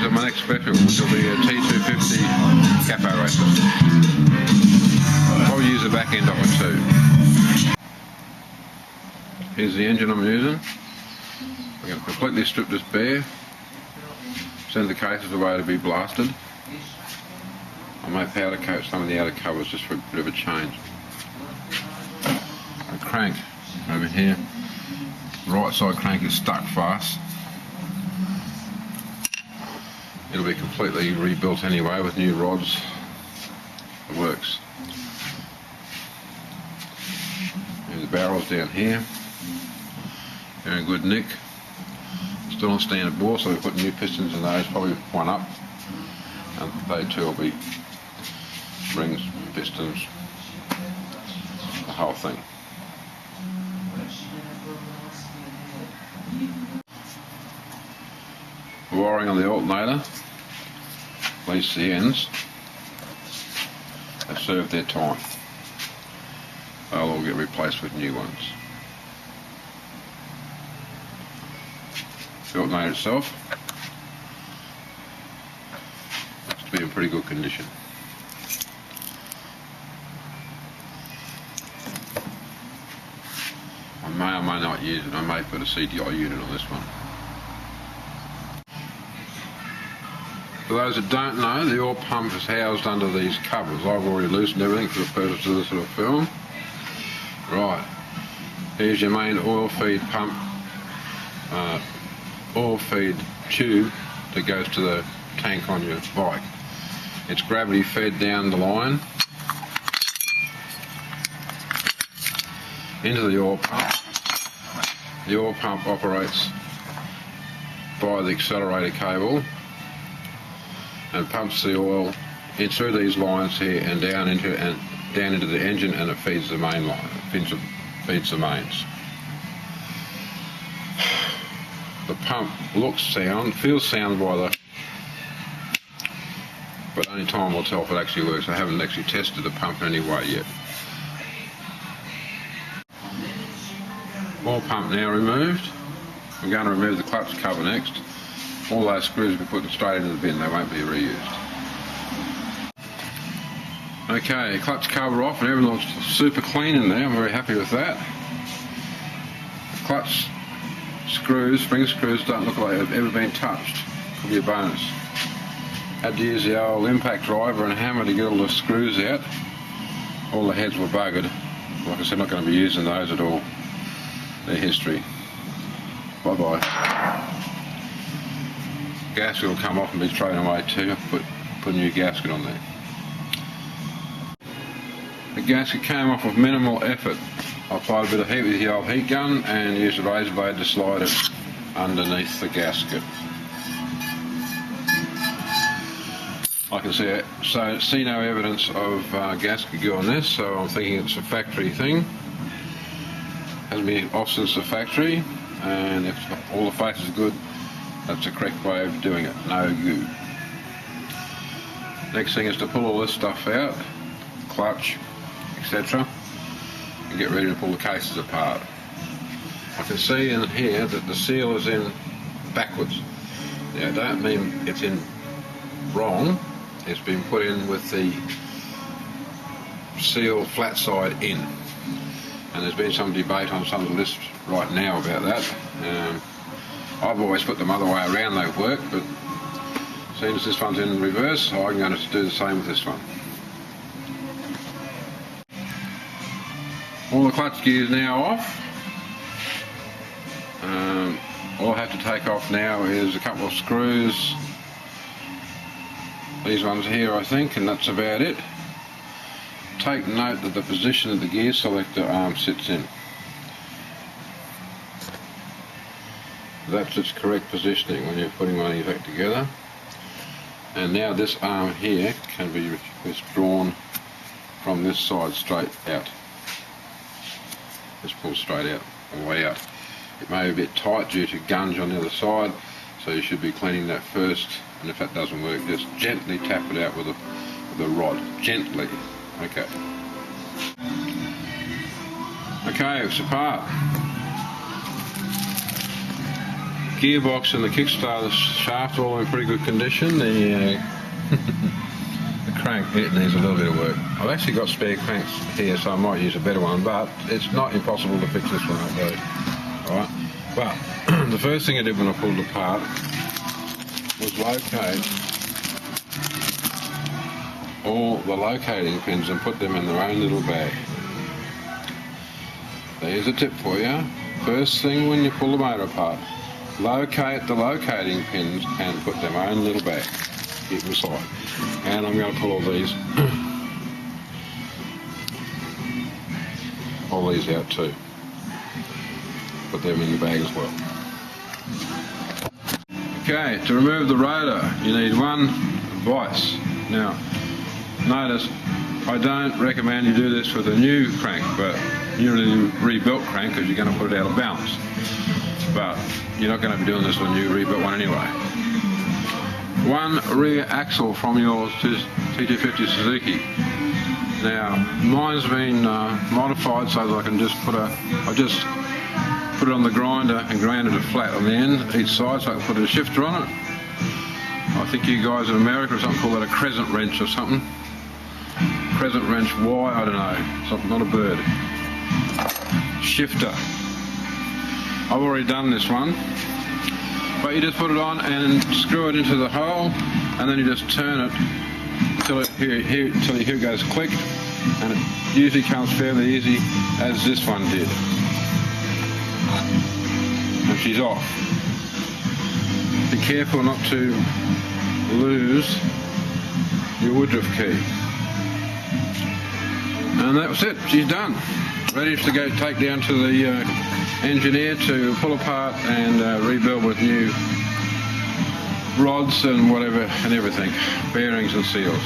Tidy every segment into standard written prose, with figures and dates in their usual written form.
series of my next special, which will be a T250 capo racer. I'll use the back end of it too. Here's the engine I'm using. I'm going to completely strip this bare, send the cases away to be blasted. I may powder coat some of the outer covers just for a bit of a change. The crank over here, the right side crank is stuck fast. It'll be completely rebuilt anyway with new rods. It works. There's the barrels down here. They're in good nick. Still on standard bore, so we put new pistons in those, probably one up. And they too will be rings, pistons, the whole thing. Wiring on the alternator, at least the ends, have served their time. They'll all get replaced with new ones. The alternator itself looks to be in pretty good condition. I may or may not use it. I may put a CDI unit on this one. For those that don't know, the oil pump is housed under these covers. I've already loosened everything for the purpose of this little film. Right, here's your main oil feed pump, oil feed tube that goes to the tank on your bike. It's gravity fed down the line into the oil pump. The oil pump operates by the accelerator cable and pumps the oil in through these lines here and down into the engine, and it feeds the main line. It feeds the mains. The pump looks sound, feels sound but only time will tell if it actually works. I haven't actually tested the pump in any way yet. Oil pump now removed. I'm going to remove the clutch cover next. All those screws will be put straight into the bin, they won't be reused. Okay, clutch cover off and everything looks super clean in there. I'm very happy with that. The clutch screws, spring screws, don't look like they've ever been touched. Could be a bonus. Had to use the old impact driver and hammer to get all the screws out. All the heads were buggered. Like I said, I'm not going to be using those at all. They're history. Bye bye. Gasket will come off and be thrown away too. Put a new gasket on there. The gasket came off with minimal effort. I applied a bit of heat with the old heat gun and used a razor blade to slide it underneath the gasket. I can see no evidence of gasket goo on this, so I'm thinking it's a factory thing. Hasn't been off since the factory, and if all the faces are good, that's the correct way of doing it, no goo. Next thing is to pull all this stuff out, clutch, etc., and get ready to pull the cases apart. I can see in here that the seal is in backwards. Now, I don't mean it's in wrong, it's been put in with the seal flat side in. And there's been some debate on some of the lists right now about that. I've always put them other way around, they've worked, but seeing as this one's in reverse, so I'm going to do the same with this one. All the clutch gear is now off. All I have to take off now is a couple of screws. These ones here, I think, and that's about it. Take note that the position of the gear selector arm sits in. That's its correct positioning when you're putting one of these back together. And now this arm here can be withdrawn from this side straight out. Just pull straight out, all the way out. It may be a bit tight due to gunge on the other side, so you should be cleaning that first, and if that doesn't work, just gently tap it out with a rod. Gently. Okay. Okay, it's apart. gearbox and the kickstarter shaft all in pretty good condition. The crank, it needs a little bit of work. I've actually got spare cranks here, so I might use a better one, but it's not impossible to fix this one up though. Alright, but the first thing I did when I pulled it apart was locate all the locating pins and put them in their own little bag. There's a tip for you. First thing when you pull the motor apart, locate the locating pins and put them own little bag. Keep them aside. And I'm going to pull all these out too. Put them in the bag as well. Okay, to remove the rotor, you need one vise. Now, notice I don't recommend you do this with a new crank, but newly rebuilt crank, because you're going to put it out of balance. But you're not going to be doing this with a new rebuilt one anyway. One rear axle from your T250 Suzuki. Now, mine's been modified so that I can just put it on the grinder and grounded it flat on the end, each side, so I can put a shifter on it. I think you guys in America or something call that a crescent wrench or something. Crescent wrench, why? I don't know. Something, not a bird. Shifter. I've already done this one. But you just put it on and screw it into the hole, and then you just turn it until you hear it goes click, and it usually comes fairly easy, as this one did. And she's off. Be careful not to lose your woodruff key. And that was it. She's done. Ready to go take down to the engineer to pull apart and rebuild with new rods and whatever and everything, bearings and seals.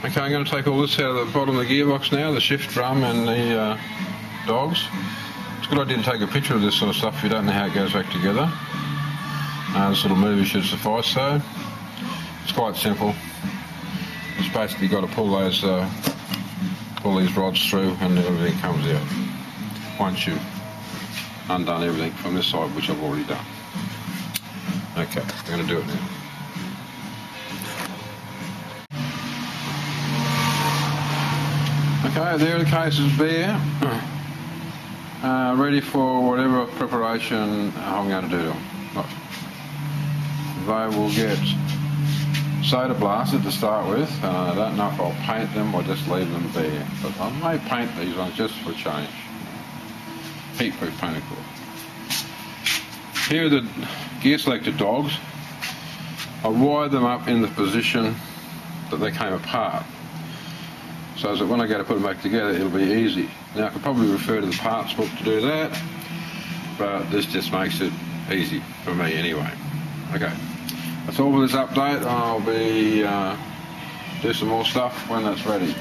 Okay, I'm going to take all this out of the bottom of the gearbox now, the shift drum and the dogs. It's a good idea to take a picture of this sort of stuff if you don't know how it goes back together. This little movie should suffice though. It's quite simple. Just basically got to pull these rods through and everything comes out. Once you've undone everything from this side, which I've already done. Okay, I'm going to do it now. Okay, there the case is bare. Ready for whatever preparation I'm going to do. They will get soda blasted to start with, and I don't know if I'll paint them or just leave them bare, but I may paint these ones just for a change. Heat-proof paint, of course. Here are the gear selector dogs. I wired them up in the position that they came apart, so that when I go to put them back together it'll be easy. Now I could probably refer to the parts book to do that, but this just makes it easy for me anyway. Okay. That's all for this update. I'll be do some more stuff when that's ready.